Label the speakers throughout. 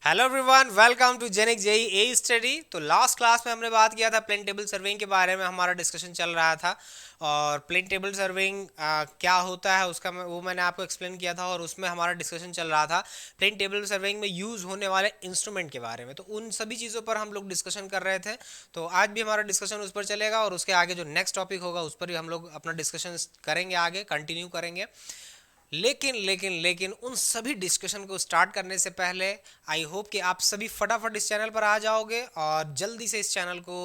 Speaker 1: Hello everyone, welcome to genic JE a study. तो last class में हमने बात किया था प्लेन टेबल सर्विंग के बारे में, हमारा डिस्कशन चल रहा था। और प्लेन टेबल सर्विंग क्या होता है उसका वो मैंने आपको एक्सप्लेन किया था, और उसमें हमारा डिस्कशन चल रहा था प्लेन टेबल सर्विंग में यूज़ होने वाले इंस्ट्रूमेंट के बारे में। तो उन सभी चीज़ों पर हम लोग डिस्कशन कर रहे थे। तो आज भी हमारा डिस्कशन उस पर चलेगा, और उसके आगे जो नेक्स्ट टॉपिक होगा उस पर भी हम लोग अपना डिस्कशन करेंगे, आगे कंटिन्यू करेंगे। लेकिन उन सभी डिस्कशन को स्टार्ट करने से पहले आई होप कि आप सभी फटाफट इस चैनल पर आ जाओगे और जल्दी से इस चैनल को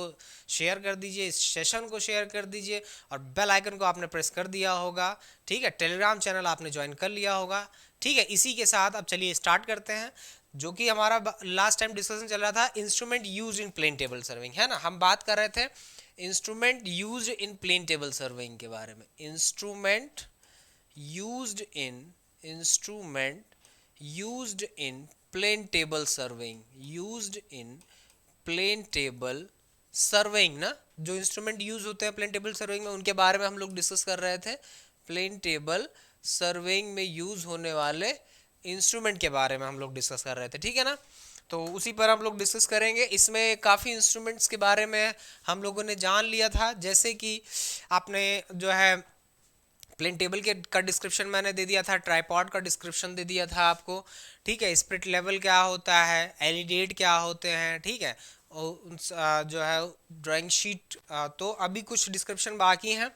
Speaker 1: शेयर कर दीजिए, इस सेशन को शेयर कर दीजिए, और बेल आइकन को आपने प्रेस कर दिया होगा। ठीक है, टेलीग्राम चैनल आपने ज्वाइन कर लिया होगा। ठीक है, इसी के साथ अब चलिए स्टार्ट करते हैं। जो कि हमारा लास्ट टाइम डिस्कशन चल रहा था instrument use in plane table surveying, है ना। हम बात कर रहे थे instrument use in plane table surveying के बारे में। Instrument used in instrument used in plane table surveying, used in plane table surveying ना। जो इंस्ट्रूमेंट यूज होते हैं प्लेन टेबल सर्वेइंग में, उनके बारे में हम लोग डिस्कस कर रहे थे। प्लेन टेबल सर्वेइंग में यूज होने वाले इंस्ट्रूमेंट के बारे में हम लोग डिस्कस कर रहे थे, ठीक है ना। तो उसी पर हम लोग डिस्कस करेंगे। इसमें काफ़ी इंस्ट्रूमेंट्स के बारे में हम लोगों ने जान लिया था, जैसे कि आपने जो है प्लेन टेबल के का डिस्क्रिप्शन मैंने दे दिया था, ट्राइपॉड का डिस्क्रिप्शन दे दिया था आपको। ठीक है, स्प्रिट लेवल क्या होता है, एलिडेट क्या होते हैं, ठीक है। और जो है ड्राइंग शीट। तो अभी कुछ डिस्क्रिप्शन बाकी हैं।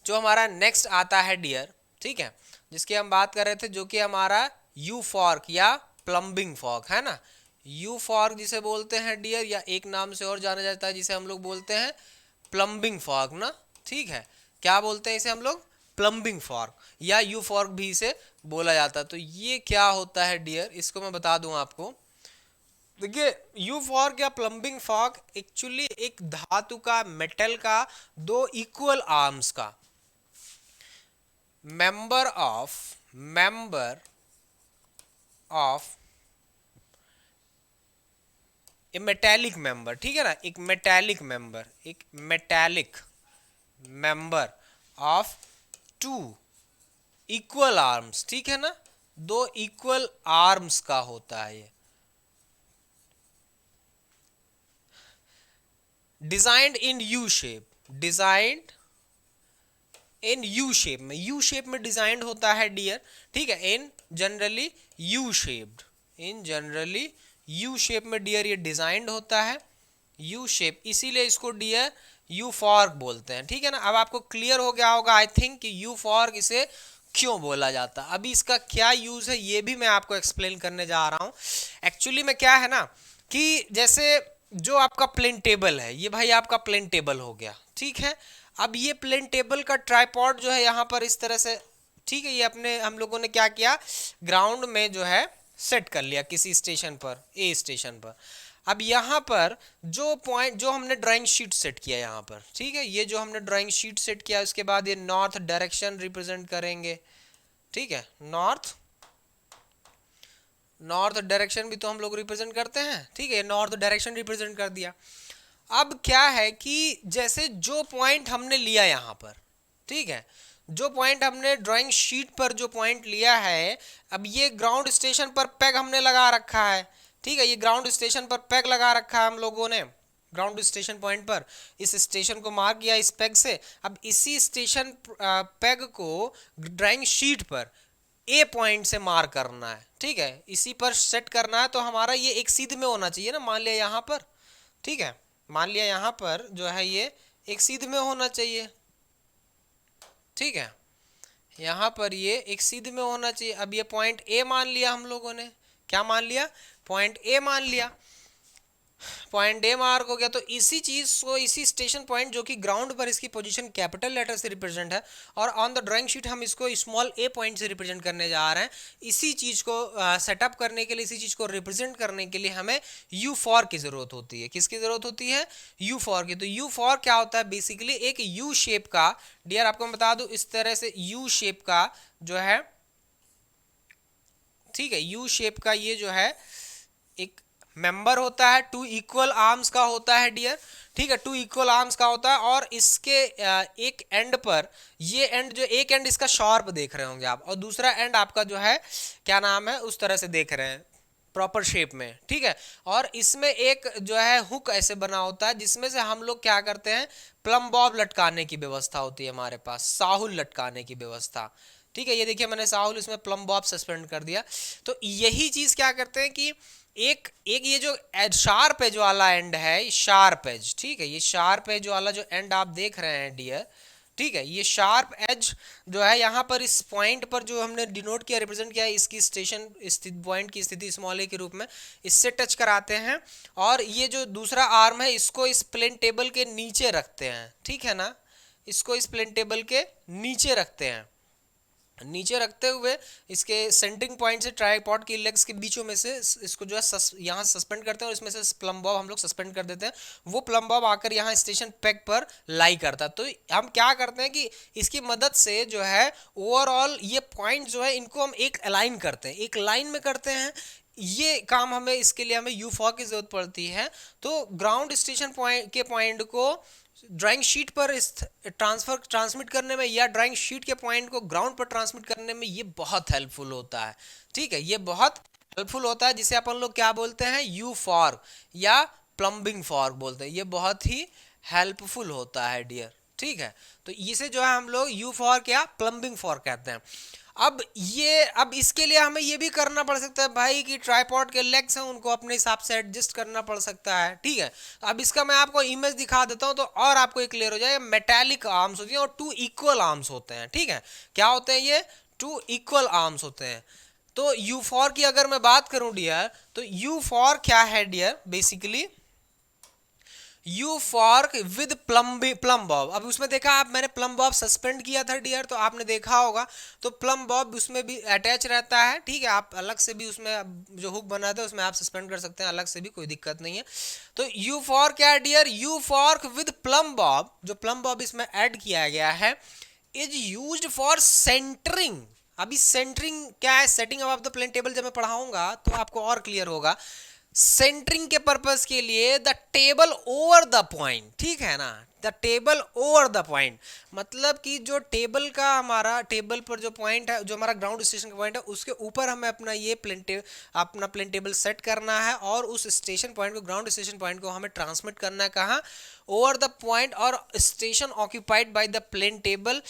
Speaker 1: जो हमारा नेक्स्ट आता है डियर, ठीक है, जिसकी हम बात कर रहे थे, जो कि हमारा यू फॉर्क या प्लम्बिंग फॉर्क है ना। यू फॉर्क जिसे बोलते हैं डियर, या एक नाम से और जाना जाता है जिसे हम लोग बोलते हैं प्लम्बिंग फॉर्क ना। ठीक है, क्या बोलते हैं इसे हम लोग? प्लम्बिंग फॉर्क या यू फॉर्क भी इसे बोला जाता है। तो ये क्या होता है डियर, इसको मैं बता दूं आपको। देखिए, यू फॉर्क या प्लम्बिंग फॉर्क एक्चुअली एक धातु का, मेटल का, दो इक्वल आर्म्स का member of a metallic member, ठीक है ना। एक metallic member of two equal arms, ठीक है ना। दो इक्वल आर्म्स का होता है ये। Designed in U shape, designed in U shape में, यू शेप में डिजाइंड होता है डियर। ठीक है, इन जनरली यू शेप्ड, इन जनरली यू शेप में डियर ये डिजाइंड होता है। यू शेप, इसीलिए इसको डियर यू फॉर्क बोलते हैं, ठीक है ना। अब आपको क्लियर हो गया होगा आई थिंक कि यू फॉर्क इसे क्यों बोला जाता है। अभी इसका क्या यूज है ये भी मैं आपको एक्सप्लेन करने जा रहा हूं। एक्चुअली में क्या है ना, कि जैसे जो आपका प्लेन टेबल है, ये भाई आपका प्लेन टेबल हो गया, ठीक है। अब ये प्लेन टेबल का ट्राइपॉड जो है यहाँ पर इस तरह से, ठीक है, ये अपने हम लोगों ने क्या किया, ग्राउंड में जो है सेट कर लिया किसी स्टेशन पर, ए स्टेशन पर। अब यहाँ पर जो पॉइंट, जो हमने ड्राइंग शीट सेट किया यहाँ पर, ठीक है, ये जो हमने ड्राइंग शीट सेट किया, उसके बाद ये नॉर्थ डायरेक्शन रिप्रेजेंट करेंगे, ठीक है। नॉर्थ डायरेक्शन भी तो हम लोग रिप्रेजेंट करते हैं, ठीक है, नॉर्थ डायरेक्शन रिप्रेजेंट कर दिया। अब क्या है कि जैसे जो पॉइंट हमने लिया यहाँ पर, ठीक है, जो पॉइंट हमने ड्राइंग शीट पर जो पॉइंट लिया है, अब ये ग्राउंड स्टेशन पर पैग हमने लगा रखा है, ठीक है, ये ग्राउंड स्टेशन पर पैग लगा रखा है हम लोगों ने, ग्राउंड स्टेशन पॉइंट पर इस स्टेशन को मार्क किया इस पैग से। अब इसी स्टेशन पैग को ड्राइंग शीट पर ए पॉइंट से मार्क करना है, ठीक है, इसी पर सेट करना है। तो हमारा ये एक सीध में होना चाहिए ना, मान लिया यहाँ पर, ठीक है, मान लिया यहाँ पर जो है ये एक सीध में होना चाहिए, ठीक है, यहाँ पर ये एक सीध में होना चाहिए। अब ये पॉइंट ए मान लिया हम लोगों ने, क्या मान लिया, पॉइंट ए मान लिया, पॉइंट ए मार्क हो गया। तो इसी चीज को, इसी स्टेशन पॉइंट जो कि ग्राउंड पर इसकी पोजीशन कैपिटल लेटर से रिप्रेजेंट है, और ऑन द ड्राइंग शीट हम इसको स्मॉल ए पॉइंट से रिप्रेजेंट करने जा रहे हैं। इसी चीज को सेटअप करने के लिए, इसी चीज को रिप्रेजेंट करने के लिए हमें यू फॉर की जरूरत होती है। किसकी जरूरत होती है? यू फॉर की। तो यू फॉर क्या होता है? बेसिकली एक यू शेप का, डियर आपको मैं बता दूं, इस तरह से यू शेप का जो है, ठीक है, यू शेप का ये जो है एक मेंबर होता है, टू इक्वल आर्म्स का होता है डियर, ठीक है, टू इक्वल आर्म्स का होता है। और इसके एक एंड पर, ये एंड जो, एक एंड इसका शार्प देख रहे होंगे आप, और दूसरा एंड आपका जो है क्या नाम है, उस तरह से देख रहे हैं, प्रॉपर शेप में, ठीक है। और इसमें एक जो है हुक ऐसे बना होता है जिसमें से हम लोग क्या करते हैं, प्लम बॉब लटकाने की व्यवस्था होती है हमारे पास, साहुल लटकाने की व्यवस्था, ठीक है। ये देखिए मैंने साहुल इसमें प्लम बॉब सस्पेंड कर दिया। तो यही चीज क्या करते हैं कि एक एक ये जो शार्प एज वाला एंड है, शार्प एज, ठीक है, ये शार्प एज वाला जो एंड आप देख रहे हैं डियर, ठीक है, ये शार्प एज जो है यहाँ पर इस पॉइंट पर जो हमने डिनोट किया, रिप्रेजेंट किया, इसकी स्टेशन स्थित पॉइंट की स्थिति स्मॉल ए के रूप में इससे टच कराते हैं। और ये जो दूसरा आर्म है इसको इस प्लेन टेबल के नीचे रखते हैं, ठीक है ना, इसको इस प्लेन टेबल के नीचे रखते हैं। नीचे रखते हुए इसके सेंटरिंग पॉइंट से ट्राइपॉड की लेग्स के बीचों में से इसको जो है यहाँ सस्पेंड करते हैं, और इसमें से प्लम बॉब हम लोग सस्पेंड कर देते हैं। वो प्लम बॉब आकर यहाँ स्टेशन पेग पर लाई करता है। तो हम क्या करते हैं कि इसकी मदद से जो है ओवरऑल ये पॉइंट जो है इनको हम एक अलाइन करते हैं, एक लाइन में करते हैं। ये काम हमें, इसके लिए हमें U4 की जरूरत पड़ती है। तो ग्राउंड स्टेशन पॉइंट के पॉइंट को ड्राइंग शीट पर ट्रांसमिट करने में या ड्राइंग शीट के पॉइंट को ग्राउंड पर ट्रांसमिट करने में ये बहुत हेल्पफुल होता है, ठीक है, ये बहुत हेल्पफुल होता है, जिसे अपन लोग क्या बोलते हैं, U4 या प्लम्बिंग फॉर्क बोलते हैं। ये बहुत ही हेल्पफुल होता है डियर, ठीक है। तो इसे जो है हम लोग U4 या प्लम्बिंग फॉर्क कहते हैं। अब इसके लिए हमें ये भी करना पड़ सकता है भाई कि ट्राइपॉड के लेग्स हैं उनको अपने हिसाब से एडजस्ट करना पड़ सकता है, ठीक है। अब इसका मैं आपको इमेज दिखा देता हूं तो और आपको ये क्लियर हो जाएगा। मेटालिक आर्म्स होती हैं और 2 इक्वल आर्म्स होते हैं, ठीक है। क्या होते हैं ये? 2 इक्वल आर्म्स होते हैं। तो U4 की अगर मैं बात करूं डियर, तो U4 क्या है dear, basically U4 with plumb bob. अब उसमें देखा आप, मैंने प्लम बॉब सस्पेंड किया था डियर, तो आपने देखा होगा। तो प्लम बॉब उसमें भी अटैच रहता है, ठीक है। आप अलग से भी उसमें जो हुक बना था उसमें आप सस्पेंड कर सकते हैं अलग से भी, कोई दिक्कत नहीं है। तो U4 क्या है dear, U4 with plumb bob, जो प्लम बॉब इसमें ऐड किया गया है, इज यूज्ड फॉर सेंटरिंग। अभी सेंटरिंग क्या है, setting of the plane table जब मैं पढ़ाऊंगा तो आपको और क्लियर होगा। सेंटरिंग के पर्पस के लिए the table over the point, ठीक है ना, the table over the point, मतलब कि जो टेबल का हमारा टेबल पर जो पॉइंट है, जो हमारा ग्राउंड स्टेशन का पॉइंट है, उसके ऊपर हमें अपना ये अपना प्लेन टेबल सेट करना है और उस स्टेशन पॉइंट को, ग्राउंड स्टेशन पॉइंट को हमें ट्रांसमिट करना है कहाँ, ओवर द पॉइंट, और station occupied by the plane table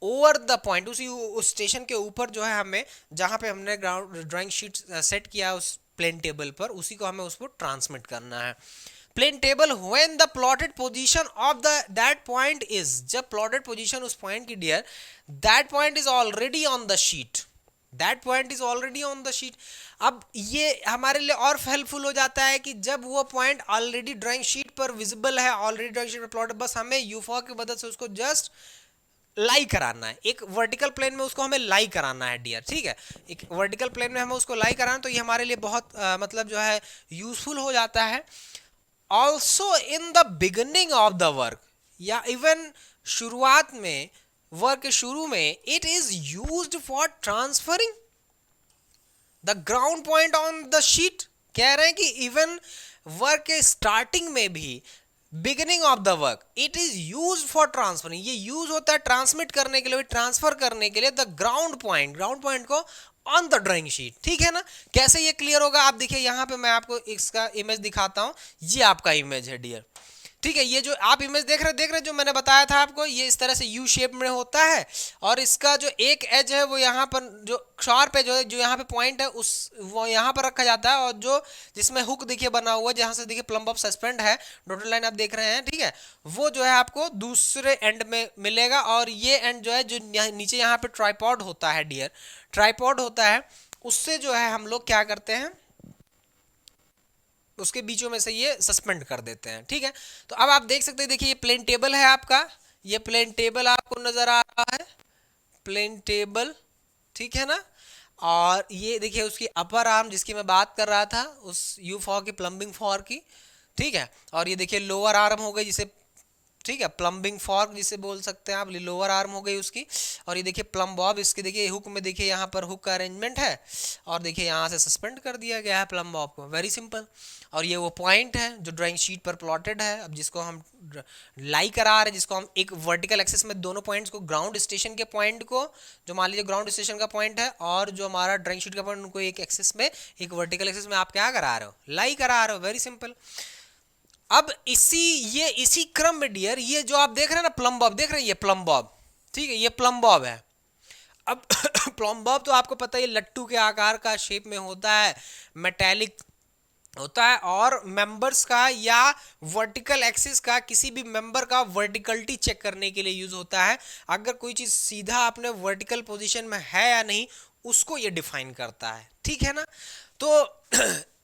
Speaker 1: over the point, उसी उस स्टेशन के ऊपर जो है हमें, जहाँ पे हमने ग्राउंड ड्राइंग शीट सेट किया उस प्लेन टेबल पर, उसी को हमें उसको ट्रांसमिट करना है। Plane table when the plotted position of the that point is, जब प्लॉटेड पोजीशन उस पॉइंट की dear, that point is already on the sheet, that point is already on the sheet. अब ये हमारे लिए और हेल्पफुल हो जाता है कि जब वो पॉइंट ऑलरेडी ड्राइंग शीट पर विजिबल है, ऑलरेडी ड्राइंग शीट पर प्लॉटेड, बस हमें U4 की मदद से उसको जस्ट लाई कराना है, एक वर्टिकल प्लेन में उसको हमें लाई कराना है डियर, ठीक है। एक वर्टिकल प्लेन में हमें उसको लाई कराना, तो ये हमारे लिए बहुत मतलब जो है यूजफुल हो जाता है। Also in the beginning of the work, या इवन शुरुआत में, वर्क के शुरू में, it is used for transferring the ground point on the sheet. कह रहे हैं कि इवन वर्क के स्टार्टिंग में भी, beginning of the work, it is use for transferring, ये यूज होता है ट्रांसमिट करने के लिए, ट्रांसफर करने के लिए द ग्राउंड पॉइंट को ऑन द ड्राइंग शीट, ठीक है ना। कैसे ये क्लियर होगा, आप देखिए यहाँ पे मैं आपको इसका इमेज दिखाता हूँ। ये आपका इमेज है डियर, ठीक है। ये जो आप इमेज देख रहे जो मैंने बताया था आपको, ये इस तरह से U शेप में होता है, और इसका जो एक एज है वो यहाँ पर, जो शार्प एज है, जो यहाँ पे पॉइंट है, उस वो यहाँ पर रखा जाता है, और जो जिसमें हुक देखिए बना हुआ है, जहाँ से देखिए प्लम बॉब सस्पेंड है, डॉटेड लाइन आप देख रहे हैं, ठीक है, वो जो है आपको दूसरे एंड में मिलेगा। और ये एंड जो है, जो नीचे यहाँ पे ट्राइपॉड होता है डियर, ट्राइपॉड होता है, उससे जो है हम लोग क्या करते हैं, उसके बीचों में से ये सस्पेंड कर देते हैं, ठीक है। तो अब आप देख सकते हैं, देखिए ये प्लेन टेबल है आपका, ये प्लेन टेबल आपको नजर आ रहा है, प्लेन टेबल, ठीक है ना। और ये देखिए उसकी अपर आर्म जिसकी मैं बात कर रहा था, उस U4 की, प्लम्बिंग फॉर की, ठीक है। और ये देखिए लोअर आर्म हो गई, जिसे ठीक है, प्लम्बिंग फॉर्क जिसे बोल सकते हैं आप, लोअर आर्म हो गई उसकी। और ये देखिए प्लम बॉब, इसके देखिए हुक में देखिए यहाँ पर हुक का अरेंजमेंट है, और देखिए यहाँ से सस्पेंड कर दिया गया है प्लम बॉब को, वेरी सिंपल। और ये वो पॉइंट है जो ड्राइंग शीट पर प्लॉटेड है, अब जिसको हम लाई करा रहे हैं, जिसको हम एक वर्टिकल एक्सिस में दोनों पॉइंट्स को, ग्राउंड स्टेशन के पॉइंट को, जो मान लीजिए ग्राउंड स्टेशन का पॉइंट है, और जो हमारा ड्राइंग शीट का पॉइंट, उनको एक एक्सिस में, एक वर्टिकल एक्सिस में आप क्या करा रहे हो, लाई करा रहे हो, वेरी सिंपल। अब इसी क्रम में डियर, ये जो आप देख रहे हैं ना प्लम बॉब, देख रहे हैं ये प्लम बॉब, ठीक है, ये प्लम बॉब है। अब प्लम बॉब तो आपको पता है लट्टू के आकार का शेप में होता है, मेटेलिक होता है, और मेंबर्स का या वर्टिकल एक्सिस का, किसी भी मेंबर का वर्टिकलिटी चेक करने के लिए यूज होता है। अगर कोई चीज सीधा अपने वर्टिकल पोजीशन में है या नहीं, उसको ये डिफाइन करता है, ठीक है ना। तो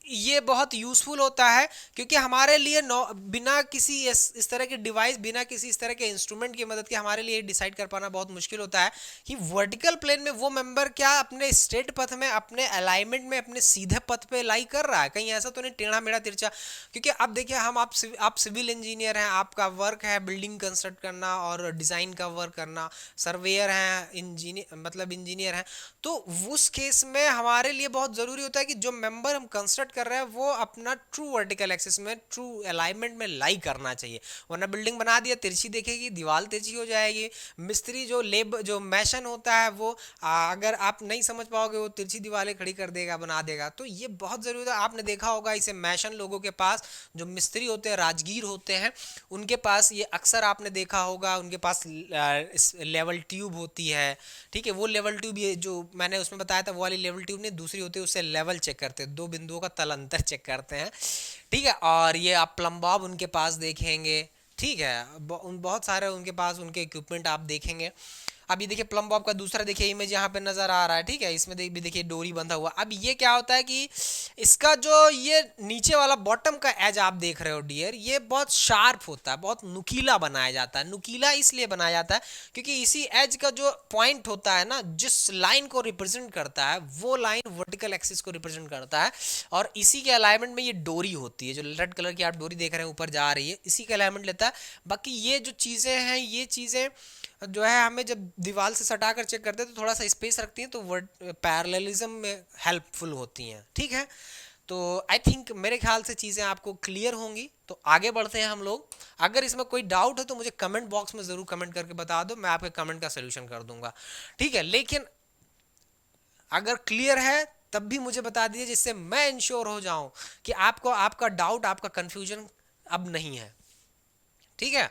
Speaker 1: ये बहुत यूजफुल होता है, क्योंकि हमारे लिए बिना किसी इस तरह के डिवाइस, बिना किसी इस तरह के इंस्ट्रूमेंट की मदद के हमारे लिए डिसाइड कर पाना बहुत मुश्किल होता है कि वर्टिकल प्लेन में वो मेंबर क्या अपने स्ट्रेट पथ में, अपने अलाइनमेंट में, अपने सीधे पथ पे लाई कर रहा है, कहीं ऐसा तो नहीं टेढ़ा मेढ़ा तिरछा। क्योंकि अब देखिए हम आप सिविल इंजीनियर हैं, आपका वर्क है बिल्डिंग कंस्ट्रक्ट करना और डिज़ाइन का वर्क करना, सर्वेयर हैं, इंजीनियर हैं, तो उस केस में हमारे लिए बहुत ज़रूरी होता है कि जो मेंबर हम कंस्ट्रक्ट कर रहे हैं वो अपना ट्रू वर्टिकल एक्सिस में, ट्रू अलाइनमेंट में लाई करना चाहिए, वरना बिल्डिंग बना दिया तिरछी देखेगी, दीवार तिरछी हो जाएगी। मिस्त्री जो मैशन होता है वो अगर आप नहीं समझ पाओगे, वो तिरछी दीवारें खड़ी कर देगा, बना देगा। तो ये बहुत ज़रूरी है, आपने देखा होगा इसे मैशन लोगों के पास, जो मिस्त्री होते हैं, राजगीर होते हैं, उनके पास ये अक्सर आपने देखा होगा, उनके पास लेवल ट्यूब होती है, ठीक है। वो लेवल ट्यूब, ये जो मैंने उसमें बताया था, वो वाली लेवल ट्यूब नहीं, दूसरी होती है, उससे लेवल चेक करते हैं, दो बिंदुओं का तल अंतर चेक करते हैं, ठीक है। और ये आप प्लम्बाब उनके पास देखेंगे, ठीक है, बहुत सारे उनके पास उनके इक्विपमेंट आप देखेंगे। अब ये देखिए प्लम बॉब का दूसरा देखिए इमेज यहाँ पे नजर आ रहा है, ठीक है, इसमें भी देखिए डोरी बंधा हुआ। अब ये क्या होता है कि इसका जो ये नीचे वाला बॉटम का एज आप देख रहे हो डियर, ये बहुत शार्प होता है, बहुत नुकीला बनाया जाता है। नुकीला इसलिए बनाया जाता है क्योंकि इसी एज का जो पॉइंट होता है ना, जिस लाइन को रिप्रेजेंट करता है, वो लाइन वर्टिकल एक्सिस को रिप्रेजेंट करता है, और इसी के अलाइनमेंट में ये डोरी होती है, जो रेड कलर की आप डोरी देख रहे हैं ऊपर जा रही है, इसी का अलाइनमेंट लेता है। बाकी ये जो चीज़ें हैं, ये चीज़ें जो है हमें जब दीवार से सटा कर चेक करते हैं तो थोड़ा सा स्पेस रखती हैं, तो वर्ड पैरेललिज्म में हेल्पफुल होती हैं, ठीक है। तो आई थिंक मेरे ख्याल से चीज़ें आपको क्लियर होंगी, तो आगे बढ़ते हैं हम लोग। अगर इसमें कोई डाउट है तो मुझे कमेंट बॉक्स में ज़रूर कमेंट करके बता दो, मैं आपके कमेंट का सोल्यूशन कर दूंगा, ठीक है। लेकिन अगर क्लियर है तब भी मुझे बता दीजिए, जिससे मैं इंश्योर हो जाऊं कि आपको आपका डाउट, आपका कंफ्यूजन अब नहीं है, ठीक है।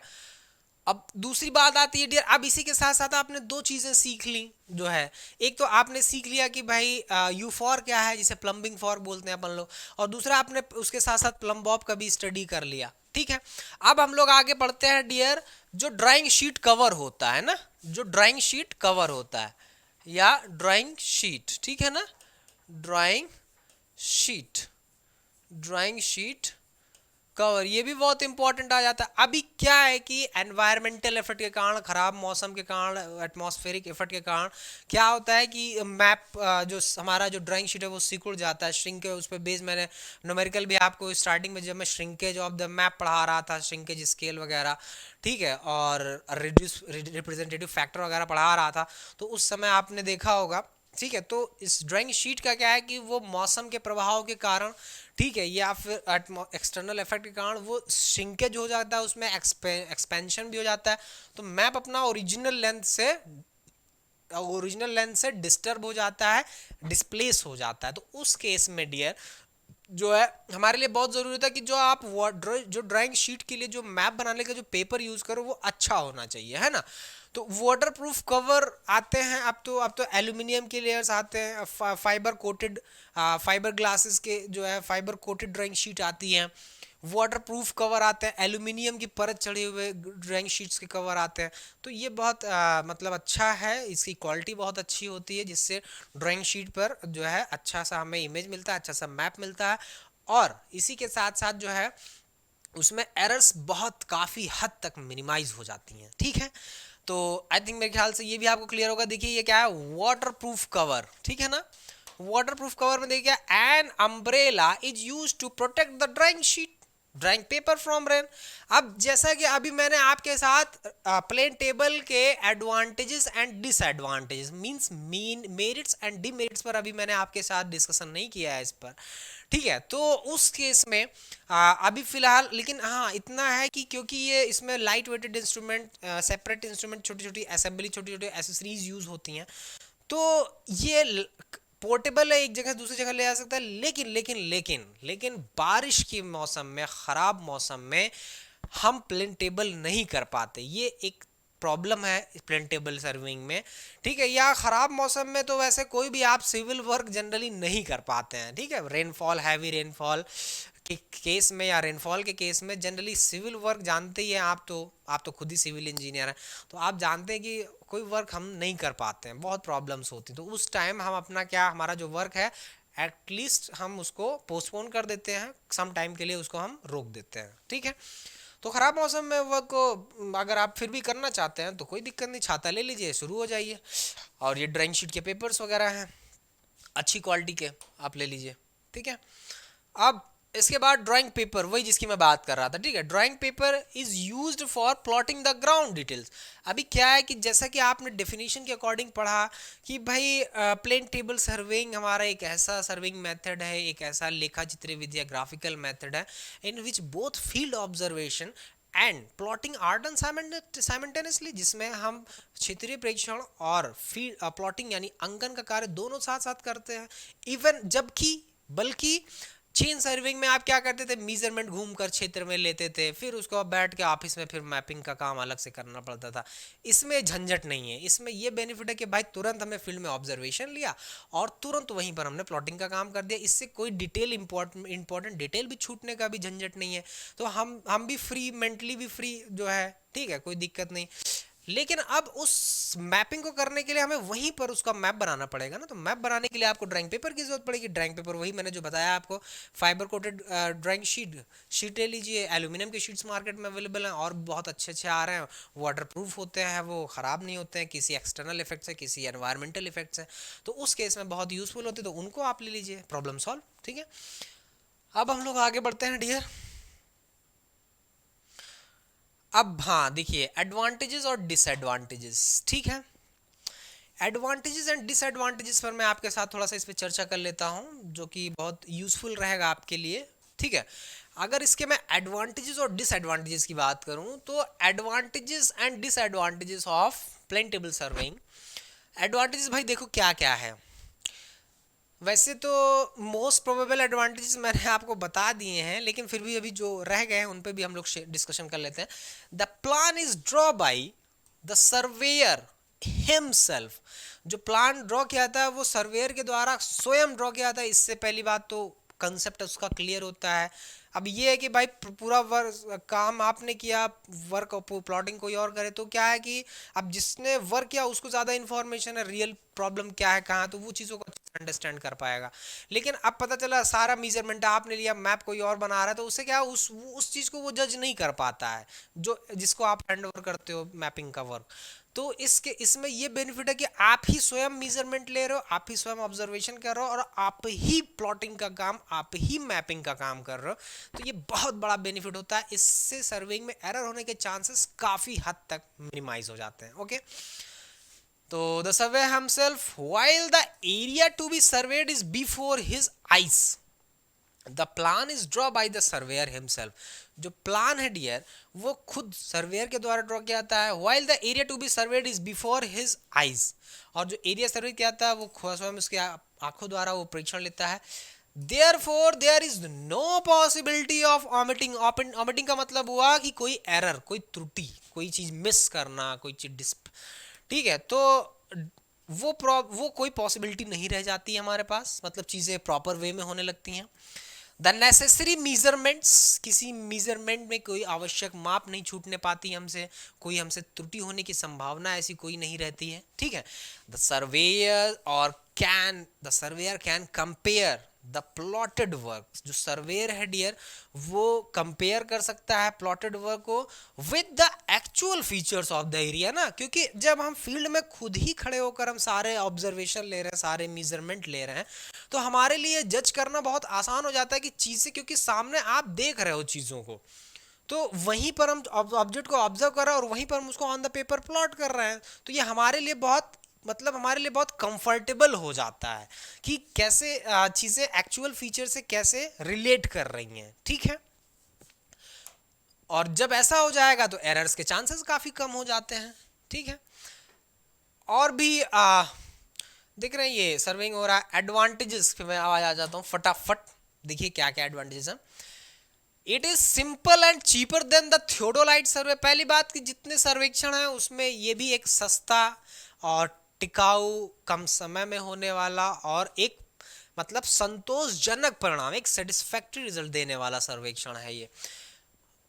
Speaker 1: अब दूसरी बात आती है डियर, अब इसी के साथ साथ आपने दो चीजें सीख ली, जो है एक तो आपने सीख लिया कि भाई यू फॉर क्या है, जिसे प्लम्बिंग फॉर बोलते हैं अपन लोग, और दूसरा आपने उसके साथ साथ प्लम बॉब का भी स्टडी कर लिया, ठीक है। अब हम लोग आगे बढ़ते हैं डियर, जो ड्राइंग शीट कवर होता है ना, जो ड्राइंग शीट कवर होता है, या ड्राइंग शीट, ठीक है ना, drawing sheet, drawing sheet cover, ये भी बहुत इंपॉर्टेंट आ जाता है। अभी क्या है कि एनवायरमेंटल एफर्ट के कारण, खराब मौसम के कारण, एटमॉस्फेरिक एफर्ट के कारण क्या होता है कि मैप जो हमारा जो ड्राइंग शीट है वो सिकुड़ जाता है, श्रिंक है, उस पर बेस मैंने न्यूमेरिकल भी आपको स्टार्टिंग में जब मैं श्रिंकेज ऑफ द मैप पढ़ा रहा था, श्रिंकेज स्केल वगैरह, ठीक है, और रिड्यूस रिप्रेजेंटेटिव फैक्टर वगैरह पढ़ा रहा था, तो उस समय आपने देखा होगा, ठीक है। तो इस ड्राइंग शीट का क्या है कि वो मौसम के प्रभाव के कारण, ठीक है, या फिर एक्सटर्नल इफेक्ट के कारण वो श्रिंकेज हो जाता है, उसमें एक्सपेंशन भी हो जाता है, तो मैप अपना ओरिजिनल लेंथ से डिस्टर्ब हो जाता है, डिस्प्लेस हो जाता है। तो उस केस में डियर जो है हमारे लिए बहुत ज़रूरी होता है कि जो आप जो ड्राइंग शीट के लिए जो मैप बनाने का जो पेपर यूज़ करो वो अच्छा होना चाहिए, है ना। तो वाटर प्रूफ कवर आते हैं, अब तो एल्यूमिनियम के लेयर्स आते हैं, फाइबर कोटेड, फाइबर ग्लासेस के जो है फाइबर कोटेड ड्राइंग शीट आती हैं, वाटर प्रूफ कवर आते हैं, एल्यूमिनियम की परत चढ़े हुए ड्राइंग शीट्स के कवर आते हैं। तो ये बहुत मतलब अच्छा है, इसकी क्वालिटी बहुत अच्छी होती है, जिससे ड्राइंग शीट पर जो है अच्छा सा हमें इमेज मिलता है, अच्छा सा मैप मिलता है, और इसी के साथ साथ जो है उसमें एरर्स बहुत काफ़ी हद तक मिनिमाइज हो जाती हैं, ठीक है। तो आई थिंक मेरे ख्याल से ये भी आपको क्लियर होगा। देखिए ये क्या है, वाटर प्रूफ कवर, ठीक है ना। वाटर प्रूफ कवर में देखिए an umbrella is use to protect the drawing sheet, drawing paper from rain. अब जैसा कि अभी मैंने आपके साथ प्लेन टेबल के advantages and disadvantages means mean merits and demerits पर अभी मैंने आपके साथ डिस्कशन नहीं किया है इस पर, ठीक है। तो उस केस में अभी फिलहाल, लेकिन हाँ इतना है कि क्योंकि ये इसमें light weighted instrument, separate instrument, छोटी छोटी असेंबली, छोटी छोटी एसेसरीज यूज होती हैं, तो ये पोर्टेबल है, एक जगह से दूसरी जगह ले जा सकता है। लेकिन लेकिन लेकिन लेकिन बारिश के मौसम में, ख़राब मौसम में हम प्लेन टेबल नहीं कर पाते, ये एक प्रॉब्लम है प्लेन टेबल सर्विंग में, ठीक है। या ख़राब मौसम में तो वैसे कोई भी आप सिविल वर्क जनरली नहीं कर पाते हैं, ठीक है। रेनफॉल, हैवी रेनफॉल के केस में या रेनफॉल के केस में जनरली सिविल वर्क जानते ही हैं आप तो खुद ही सिविल इंजीनियर हैं, तो आप जानते हैं कि कोई वर्क हम नहीं कर पाते हैं, बहुत प्रॉब्लम्स होती हैं। तो उस टाइम हम अपना क्या, हमारा जो वर्क है एटलीस्ट हम उसको पोस्टपोन कर देते हैं, सम टाइम के लिए उसको हम रोक देते हैं, ठीक है। तो ख़राब मौसम में वर्क को अगर आप फिर भी करना चाहते हैं तो कोई दिक्कत नहीं, छाता ले लीजिए, शुरू हो जाइए। और ये ड्राइंग शीट के पेपर्स वगैरह हैं अच्छी क्वालिटी के, आप ले लीजिए, ठीक है। अब इसके बाद ड्राइंग पेपर, वही जिसकी मैं बात कर रहा था, ठीक है। Drawing paper is used for plotting the ground details. अभी क्या है कि जैसा कि आपने डेफिनेशन के अकॉर्डिंग पढ़ा कि भाई प्लेन टेबल सर्वेइंग हमारा एक ऐसा सर्विंग मेथड है, एक ऐसा लेखा चित्र विद्या ग्राफिकल मेथड है in which both field observation and plotting are done simultaneously, जिसमें हम क्षेत्रीय प्रेक्षण और फील्ड प्लॉटिंग यानी अंकन का कार्य दोनों साथ साथ करते हैं। इवन जबकि बल्कि चेन सर्विंग में आप क्या करते थे, मेजरमेंट घूमकर क्षेत्र में लेते थे, फिर उसको बैठ के ऑफिस में फिर मैपिंग का काम अलग से करना पड़ता था। इसमें झंझट नहीं है, इसमें ये बेनिफिट है कि भाई तुरंत हमने फील्ड में ऑब्जर्वेशन लिया और तुरंत वहीं पर हमने प्लॉटिंग का काम कर दिया। इससे कोई डिटेल इंपॉर्टेंट डिटेल भी छूटने का भी झंझट नहीं है। तो हम भी फ्री, मेंटली भी फ्री जो है, ठीक है, कोई दिक्कत नहीं। लेकिन अब उस मैपिंग को करने के लिए हमें वहीं पर उसका मैप बनाना पड़ेगा ना, तो मैप बनाने के लिए आपको ड्राइंग पेपर की जरूरत पड़ेगी। ड्राइंग पेपर वही मैंने जो बताया आपको, फाइबर कोटेड ड्राइंग शीट ले लीजिए, एल्यूमिनियम के शीट्स मार्केट में अवेलेबल हैं और बहुत अच्छे अच्छे आ रहे हैं, वाटर प्रूफ होते हैं, वो ख़राब नहीं होते हैं किसी एक्सटर्नल इफेक्ट से, किसी एनवायरमेंटल इफेक्ट से, तो उस केस में बहुत यूजफुल होते हैं, तो उनको आप ले लीजिए, प्रॉब्लम सॉल्व, ठीक है। अब हम लोग आगे बढ़ते हैं डियर। अब हाँ देखिए एडवांटेजेस और डिसएडवांटेजेस, ठीक है। एडवांटेजेस एंड डिसएडवांटेजेस पर मैं आपके साथ थोड़ा सा इस पर चर्चा कर लेता हूं, जो कि बहुत यूजफुल रहेगा आपके लिए, ठीक है। अगर इसके मैं एडवांटेजेस और डिसएडवांटेजेस की बात करूं तो advantages and disadvantages of plane table surveying. Advantages भाई देखो क्या क्या है। वैसे तो मोस्ट प्रोबेबल एडवांटेजेस मैंने आपको बता दिए हैं, लेकिन फिर भी अभी जो रह गए हैं उन पे भी हम लोग डिस्कशन कर लेते हैं। The plan is draw by the surveyor himself. जो प्लान ड्रॉ किया था वो सर्वेयर के द्वारा स्वयं ड्रॉ किया था। इससे पहली बात तो कंसेप्ट उसका क्लियर होता है। अब ये है कि भाई पूरा वर्क काम आपने किया, वर्क प्लॉटिंग कोई और करे तो क्या है कि अब जिसने वर्क किया उसको ज़्यादा इन्फॉर्मेशन है, रियल प्रॉब्लम क्या है कहाँ, तो वो चीज़ों को अंडरस्टैंड कर पाएगा। लेकिन अब पता चला सारा मेजरमेंट आपने लिया, मैप कोई और बना रहा है, तो उससे क्या उस चीज़ को वो जज नहीं कर पाता है जो जिसको आप हैंड ओवर करते हो मैपिंग का वर्क। तो इसमें ये बेनिफिट है कि आप ही स्वयं मेजरमेंट ले रहे हो, आप ही स्वयं ऑब्जर्वेशन कर रहे हो और आप ही प्लॉटिंग का काम, आप ही मैपिंग का काम कर रहे हो। तो ये बहुत बड़ा बेनिफिट होता है। इससे सर्वेइंग में एरर होने के चांसेस काफ़ी हद तक मिनिमाइज हो जाते हैं। ओके, तो the survey himself while the area to be surveyed is before his eyes, the plan is draw by the surveyor himself. जो प्लान है डियर वो खुद सर्वेयर के द्वारा ड्रॉ किया जाता है। While the area to be surveyed is before his eyes, और जो एरिया सर्वे किया जाता है वो स्वयं उसके आंखों द्वारा वो परीक्षण लेता है। Therefore there is no possibility of omitting। omitting का मतलब हुआ कि कोई एरर, कोई त्रुटि, कोई चीज मिस करना, कोई चीज ठीक है, तो वो कोई पॉसिबिलिटी नहीं रह जाती है हमारे पास, मतलब चीज़ें प्रॉपर वे में होने लगती हैं। द नेसेसरी मीजरमेंट्स, किसी मीजरमेंट में कोई आवश्यक माप नहीं छूटने पाती हमसे, कोई हमसे त्रुटि होने की संभावना ऐसी कोई नहीं रहती है, ठीक है। The surveyor can compare the plotted work. जो सर्वेयर है डियर, वो कंपेयर कर सकता है प्लॉटेड वर्क को with the actual features of the area ना, क्योंकि जब हम फील्ड में खुद ही खड़े होकर हम सारे ऑब्जर्वेशन ले रहे हैं, सारे मेजरमेंट ले रहे हैं, तो हमारे लिए जज करना बहुत आसान हो जाता है कि चीज़ें, क्योंकि सामने आप देख रहे हो चीज़ों को, तो वहीं पर हम ऑब्जेक्ट को ऑब्जर्व कर रहे हैं और वहीं पर हम उसको ऑन द पेपर प्लॉट कर रहे हैं। तो ये हमारे लिए बहुत, मतलब हमारे लिए बहुत कंफर्टेबल हो जाता है कि कैसे चीज़ें एक्चुअल फीचर से कैसे रिलेट कर रही हैं, ठीक है। और जब ऐसा हो जाएगा तो एरर्स के चांसेस काफ़ी कम हो जाते हैं, ठीक है। और भी देख रहे हैं ये सर्विंग हो रहा है। एडवांटेजेस पे मैं आवाज आ जाता हूँ फटाफट, देखिए क्या क्या एडवांटेजेस हैं। It is simple and cheaper than the theodolite survey. पहली बात कि जितने सर्वेक्षण हैं उसमें ये भी एक सस्ता और टिकाऊ, कम समय में होने वाला और एक मतलब संतोषजनक परिणाम, एक सेटिस्फैक्टरी रिजल्ट देने वाला सर्वेक्षण है ये।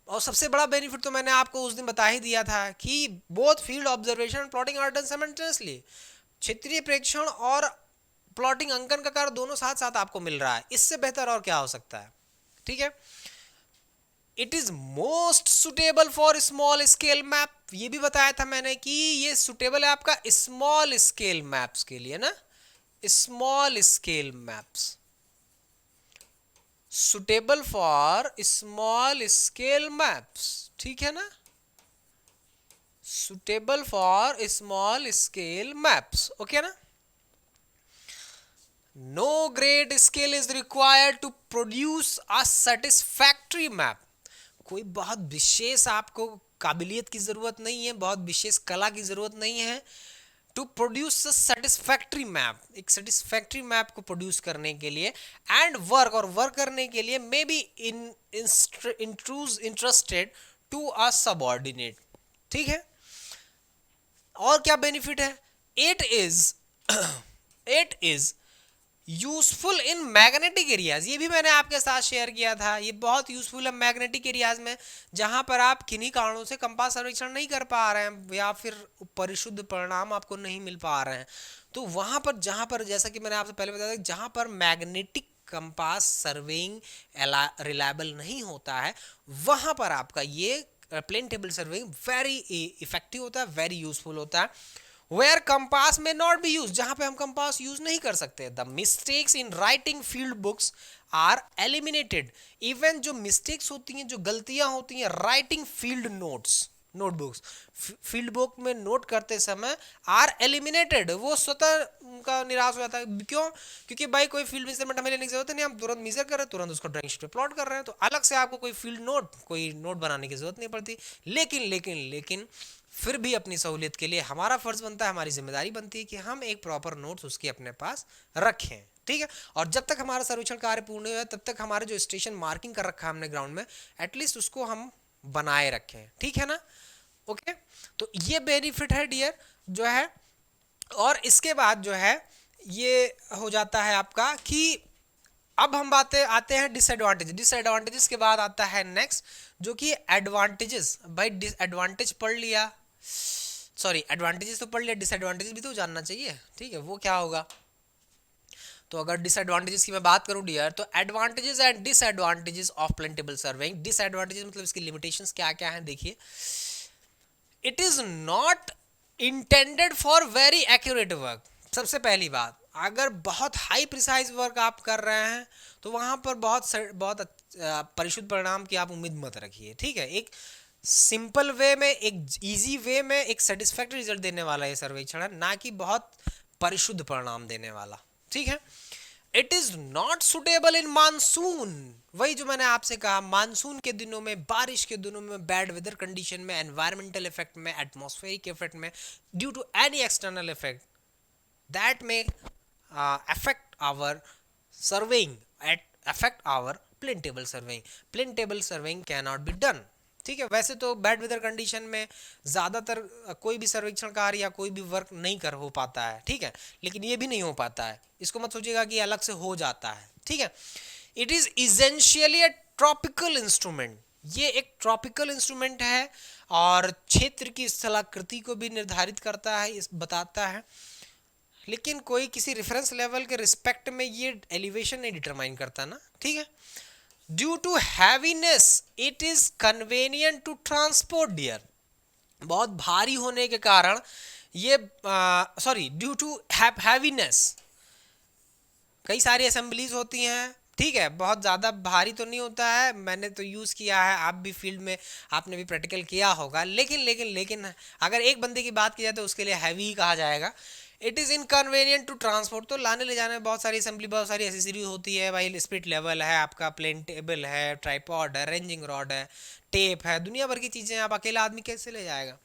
Speaker 1: और सबसे बड़ा बेनिफिट तो मैंने आपको उस दिन बता ही दिया था कि both field observation and plotting are done simultaneously. क्षेत्रीय प्रेक्षण और प्लॉटिंग, अंकन का कार्य दोनों साथ साथ आपको मिल रहा है। इससे बेहतर और क्या हो सकता है, ठीक है। It is most suitable for small scale map. ये भी बताया था मैंने कि ये सुटेबल है आपका स्मॉल स्केल मैप्स के लिए ना, small scale maps, suitable for small scale maps, ठीक है ना, suitable for small scale maps, okay ना। No great scale is required to produce a satisfactory map. कोई बहुत विशेष आपको काबिलियत की जरूरत नहीं है, बहुत विशेष कला की जरूरत नहीं है to produce a satisfactory map, एक सेटिस्फैक्टरी मैप को प्रोड्यूस करने के लिए। एंड वर्क, और वर्क करने के लिए may be interested to a subordinate, ठीक है। और क्या बेनिफिट है, it is useful in magnetic areas. ये भी मैंने आपके साथ शेयर किया था, ये बहुत यूजफुल है मैग्नेटिक एरियाज में, जहां पर आप किन्हीं कारणों से कंपास सर्वेक्षण नहीं कर पा रहे हैं या फिर परिशुद्ध परिणाम आपको नहीं मिल पा रहे हैं। तो वहां पर, जहां पर जैसा कि मैंने आपसे पहले बताया था, जहां पर मैग्नेटिक कंपास सर्वेइंग रिलायबल नहीं होता है, वहां पर आपका ये plane table surveying very effective होता है, वेरी यूजफुल होता है। Where compass may not be used, जहां पे हम कंपास यूज नहीं कर सकते, the mistakes in writing field books are eliminated। Even जो मिस्टेक्स होती हैं, जो गलतियां होती हैं writing field notes, notebooks, field book में नोट करते समय आर एलिमिनेटेड, वो स्वतः उनका निराश हो जाता है। क्यों? क्योंकि भाई कोई फील्ड मेजरमेंट हमें लेने की जरूरत नहीं, हम तुरंत मेजर कर रहे हैं, तुरंत उसको ड्राइंग शीट पे प्लॉट कर रहे हैं, तो अलग से आपको कोई फील्ड नोट, कोई नोट बनाने की जरूरत नहीं पड़ती। लेकिन फिर भी अपनी सहूलियत के लिए हमारा फर्ज बनता है, हमारी जिम्मेदारी बनती है कि हम एक प्रॉपर नोट्स उसके अपने पास रखें, ठीक है। और जब तक हमारा सर्वेक्षण कार्य पूर्ण हुआ है, तब तक हमारे जो स्टेशन मार्किंग कर रखा है हमने ग्राउंड में, एटलीस्ट उसको हम बनाए रखें, ठीक है ना, ओके। तो ये बेनिफिट है डियर जो है। और इसके बाद जो है ये हो जाता है आपका कि अब हम बातें आते हैं डिसएडवांटेज। डिसएडवांटेजेस के बाद आता है नेक्स्ट जो कि एडवांटेजेस। भाई डिसएडवांटेज पढ़ लिया, सॉरी एडवांटेजेस तो पढ़ लिया, डिसएडवांटेजेस भी तो जानना चाहिए, ठीक है। वो क्या होगा, तो अगर डिसएडवांटेजेस की मैं बात करूं डियर, तो advantages and disadvantages of plane table surveying. Disadvantages मतलब इसकी लिमिटेशंस क्या क्या हैं, देखिए। It is not intended for very accurate work. सबसे पहली बात, अगर बहुत हाई प्रिसाइज वर्क आप कर रहे हैं तो वहां पर बहुत परिशुद्ध परिणाम की आप उम्मीद मत रखिए, ठीक है। एक सिंपल वे में, एक इजी वे में एक सेटिस्फैक्टरी रिजल्ट देने वाला ये सर्वेक्षण है, ना कि बहुत परिशुद्ध परिणाम देने वाला, ठीक है। It is not suitable in monsoon. वही जो मैंने आपसे कहा, मानसून के दिनों में, बारिश के दिनों में, बैड वेदर कंडीशन में, एनवायरमेंटल इफेक्ट में, एटमॉस्फेरिक इफेक्ट में, due to any external effect that में affect our surveying, affect our plane table surveying. Plane table surveying cannot be done, ठीक है। वैसे तो बैड वेदर कंडीशन में ज़्यादातर कोई भी सर्वेक्षण कार्य या कोई भी वर्क नहीं कर हो पाता है, ठीक है, लेकिन ये भी नहीं हो पाता है, इसको मत सोचिएगा कि अलग से हो जाता है, ठीक है। It is essentially a tropical instrument. ये एक ट्रॉपिकल इंस्ट्रूमेंट है और क्षेत्र की स्थलाकृति को भी निर्धारित करता है, इस बताता है। लेकिन कोई किसी रेफरेंस लेवल के रिस्पेक्ट में ये एलिवेशन नहीं डिटरमाइन करता ना, ठीक है। Due to heaviness it is convenient to transport dear, बहुत भारी होने के कारण ये सॉरी ड्यू टू हैवीनेस, कई सारी असेंबलीज होती हैं, ठीक है, बहुत ज़्यादा भारी तो नहीं होता है, मैंने तो यूज़ किया है, आप भी फील्ड में आपने भी प्रैक्टिकल किया होगा, लेकिन लेकिन लेकिन अगर एक बंदे की बात की जाए तो उसके लिए हैवी कहा जाएगा। It is inconvenient to transport, तो लाने ले जाने में बहुत सारी असेंबली, बहुत सारी एसेसरीज होती है भाई, स्पिरिट लेवल है आपका, प्लेन टेबल है, ट्राइपॉड है, रेंजिंग रॉड है, टेप है, दुनिया भर की चीज़ें, आप अकेला आदमी कैसे ले जाएगा।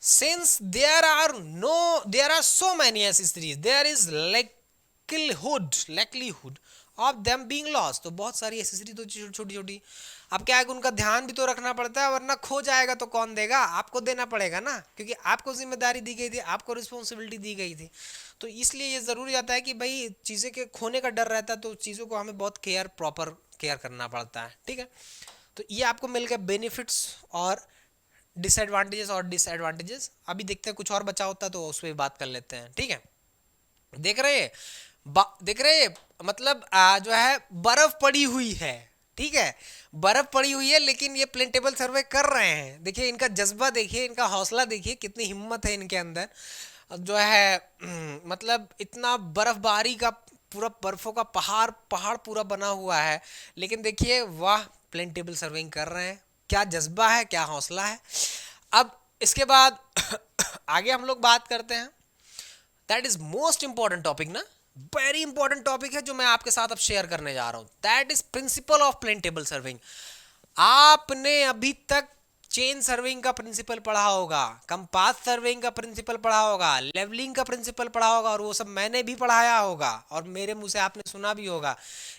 Speaker 1: Since there are so many accessories, there is likelihood of them being lost, तो बहुत सारी एसेसरी तो छोटी छोटी, अब क्या है कि उनका ध्यान भी तो रखना पड़ता है, वरना खो जाएगा तो कौन देगा, आपको देना पड़ेगा ना, क्योंकि आपको जिम्मेदारी दी गई थी, आपको रिस्पॉन्सिबिलिटी दी गई थी। तो इसलिए ये ज़रूरी जाता है कि भाई चीज़ें के खोने का डर रहता है, तो चीज़ों को हमें बहुत प्रॉपर केयर करना पड़ता है, ठीक है। तो ये आपको मिल गए बेनिफिट्स और डिसएडवांटेजेस और डिसएडवांटेजेस। अभी देखते हैं कुछ और बचा होता तो उस पर भी बात कर लेते हैं, ठीक है। देख रहे मतलब जो है बर्फ पड़ी हुई है, ठीक है, बर्फ पड़ी हुई है, लेकिन ये प्लेन टेबल सर्वे कर रहे हैं। देखिए इनका जज्बा, देखिए इनका हौसला, देखिए कितनी हिम्मत है इनके अंदर, जो है मतलब इतना बर्फबारी का पूरा बर्फों का पहाड़ पूरा बना हुआ है, लेकिन देखिए वाह, प्लेन टेबल सर्वेइंग कर रहे हैं, क्या जज्बा है, क्या हौसला है। अब इसके बाद आगे हम लोग बात करते हैं, that is most important topic ना, वेरी इंपॉर्टेंट टॉपिक है जो मैं आपके साथ अब शेयर करने जा रहा हूं, that is principle of plane table surveying. आपने अभी तक चेन सर्विंग का प्रिंसिपल पढ़ा होगा, कंपास सर्विंग का प्रिंसिपल पढ़ा होगा, लेवलिंग का प्रिंसिपल पढ़ा होगा, और वो सब मैंने भी पढ़ाया होगा और मेरे मुंह से आपने सुना भी होगा।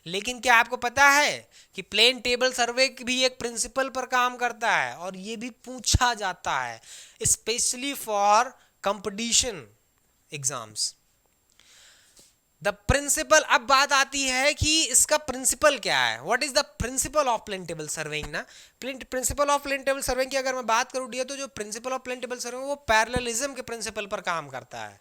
Speaker 1: लेकिन क्या आपको पता है कि प्लेन टेबल सर्वे भी एक प्रिंसिपल पर काम करता है, और ये भी पूछा जाता है specially for competition exams. The principle, अब बात आती है कि इसका प्रिंसिपल क्या है, what is the principle of plane table surveying ना। Principle of plane table surveying की अगर मैं बात करूं डियर, तो जो principle of plane table surveying वो पैरेललिज्म के प्रिंसिपल पर काम करता है।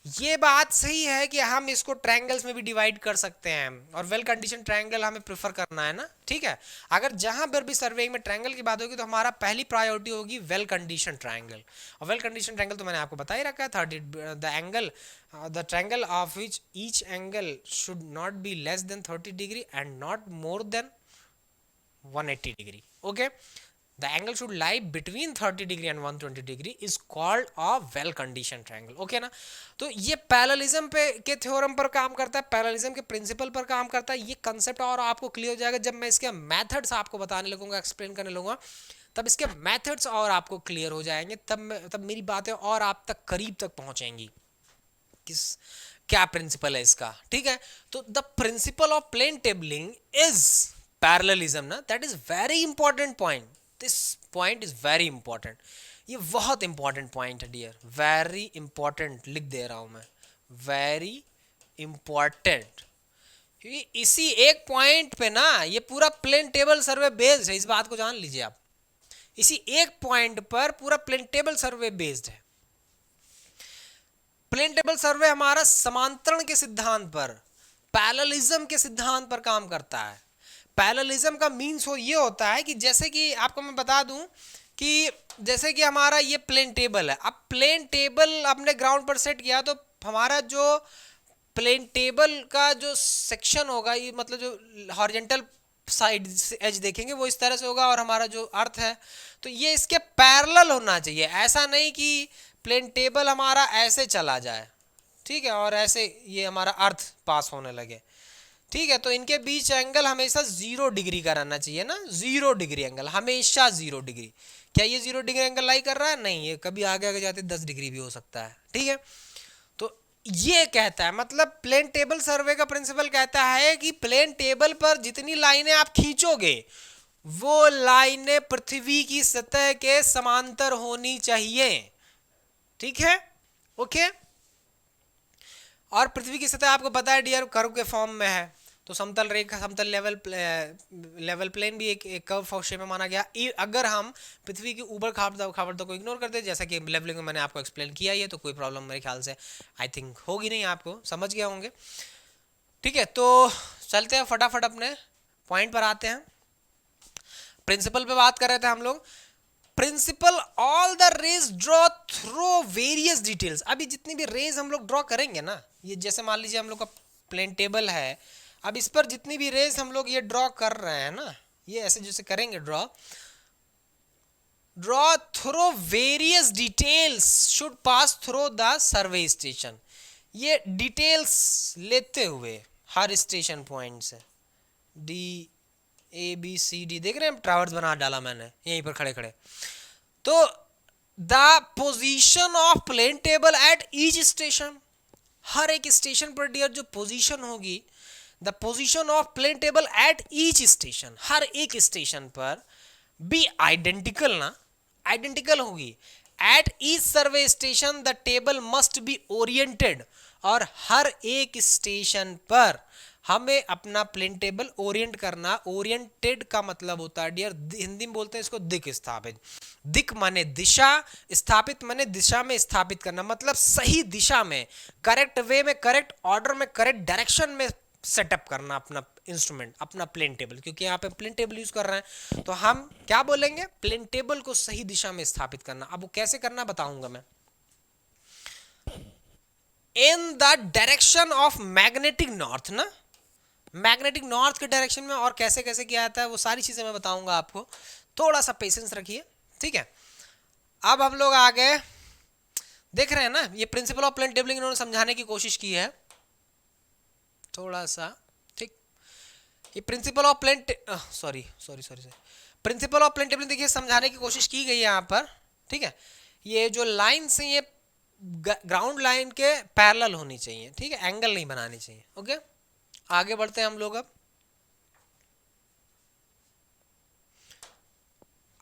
Speaker 1: ये बात सही है कि हम इसको ट्रायंगल्स में भी डिवाइड कर सकते हैं, और वेल कंडीशन ट्रायंगल हमें प्रेफर करना है ना, ठीक है। अगर जहां पर भी सर्वेइंग में ट्रायंगल की बात होगी तो हमारा पहली प्रायोरिटी होगी वेल कंडीशन ट्रायंगल, और वेल कंडीशन ट्रायंगल तो मैंने आपको बता ही रखा है, 30 the angle the triangle of which each angle should not be less than 30 degree and not more than 180 degree, okay. The angle should lie between 30 degree and 120 degree is called a well conditioned triangle, okay ना। तो ये parallelism पे के theorem पर काम करता है, parallelism के प्रिंसिपल पर काम करता है। ये कंसेप्ट और आपको क्लियर हो जाएगा जब मैं इसके मेथड्स आपको बताने लगूंगा, एक्सप्लेन करने लगूंगा, तब इसके मेथड्स और आपको क्लियर हो जाएंगे, तब मेरी बातें और आप तक करीब तक पहुंचेंगी, किस क्या प्रिंसिपल है इसका, ठीक है। तो the principle of plane tabling is parallelism ना, that is very important point, this point is very important, ये बहुत इंपॉर्टेंट पॉइंट है डियर, वेरी इंपॉर्टेंट लिख दे रहा हूं मैं, वेरी इंपॉर्टेंट, क्योंकि इसी एक पॉइंट पे ना ये पूरा प्लेन टेबल सर्वे बेस्ड है, इस बात को जान लीजिए आप, इसी एक पॉइंट पर पूरा प्लेन टेबल सर्वे बेस्ड है। प्लेन टेबल सर्वे हमारा समांतरण के सिद्धांत पर, पैरेललिज्म के सिद्धांत पर काम करता है। पैरेललिज्म का मीन्स ये होता है कि जैसे कि आपको मैं बता दूं कि जैसे कि हमारा ये प्लेन टेबल है, अब प्लेन टेबल अपने ग्राउंड पर सेट किया तो हमारा जो प्लेन टेबल का जो सेक्शन होगा, ये मतलब जो हॉरिजॉन्टल साइड एज देखेंगे वो इस तरह से होगा, और हमारा जो अर्थ है तो ये इसके पैरेलल होना चाहिए, ऐसा नहीं कि प्लेन टेबल हमारा ऐसे चला जाए, ठीक है, और ऐसे ये हमारा अर्थ पास होने लगे, ठीक है। तो इनके बीच एंगल हमेशा 0 डिग्री का रहना चाहिए ना, 0 डिग्री एंगल, हमेशा 0 डिग्री। क्या ये 0 डिग्री एंगल लाई कर रहा है? नहीं, ये कभी आगे आगे जाते 10 डिग्री भी हो सकता है, ठीक है। तो ये कहता है, मतलब प्लेन टेबल सर्वे का प्रिंसिपल कहता है कि प्लेन टेबल पर जितनी लाइनें आप खींचोगे वो लाइनें पृथ्वी की सतह के समांतर होनी चाहिए, ठीक है, ओके। और पृथ्वी की सतह आपको पता है डियर कर्व के फॉर्म में है, तो समतल रेखा, समतल लेवल प्लेन भी एक कर्व शेप में माना गया। अगर हम पृथ्वी की ऊबड़ खाबड़ को इग्नोर करते जैसा कि लेवलिंग में मैंने आपको एक्सप्लेन किया ही है, तो कोई प्रॉब्लम मेरे ख्याल से आई थिंक होगी नहीं, आपको समझ गया होंगे। ठीक है, तो चलते हैं फटाफट अपने पॉइंट पर आते हैं। प्रिंसिपल पे बात कर रहे थे हम लोग। Principle, all the rays draw through various details. अभी जितनी भी रेज हम लोग ड्रॉ करेंगे ना, ये जैसे मान लीजिए हम लोग का प्लेन टेबल है, अब इस पर जितनी भी रेज हम लोग ये ड्रॉ कर रहे हैं ना, ये ऐसे जैसे करेंगे draw through various details should pass through the survey station. ये डिटेल्स लेते हुए हर स्टेशन पॉइंट से, D A B C D, देख रहे हैं ट्रावर्स बना डाला मैंने यहीं पर खड़े खड़े। तो the position of plane table at each station, हर एक स्टेशन पर डियर जो पोजीशन होगी, the position of plane table at each station, हर एक स्टेशन पर बी आइडेंटिकल ना, आइडेंटिकल होगी। At each survey station the table must be oriented, और हर एक स्टेशन पर हमें अपना प्लेन टेबल ओरिएंट करना। ओरिएंटेड का मतलब होता है डियर, हिंदी में बोलते हैं इसको दिक स्थापित। दिक माने दिशा, स्थापित माने दिशा में स्थापित करना, मतलब सही दिशा में, करेक्ट वे में, करेक्ट ऑर्डर में, करेक्ट डायरेक्शन में सेटअप करना अपना इंस्ट्रूमेंट, अपना प्लेन टेबल। क्योंकि यहाँ पे प्लेन टेबल यूज कर रहे हैं तो हम क्या बोलेंगे, प्लेन टेबल को सही दिशा में स्थापित करना। अब वो कैसे करना बताऊंगा मैं। In the direction of magnetic north ना, मैग्नेटिक नॉर्थ के डायरेक्शन में, और कैसे कैसे किया जाता है वो सारी चीजें मैं बताऊंगा आपको, थोड़ा सा पेशेंस रखिए। ठीक है, अब हम लोग आगे देख रहे हैं ना, ये प्रिंसिपल ऑफ प्लेन टेबलिंग इन्होंने समझाने की कोशिश की है थोड़ा सा। ठीक, ये principle of plane sorry principle of plane tabling देखिए समझाने की कोशिश की गई है यहाँ पर। ठीक है, ये जो लाइन्स हैं ये ग्राउंड लाइन के पैरेलल होनी चाहिए। ठीक है, एंगल नहीं बनानी चाहिए। ओके, आगे बढ़ते हैं हम लोग।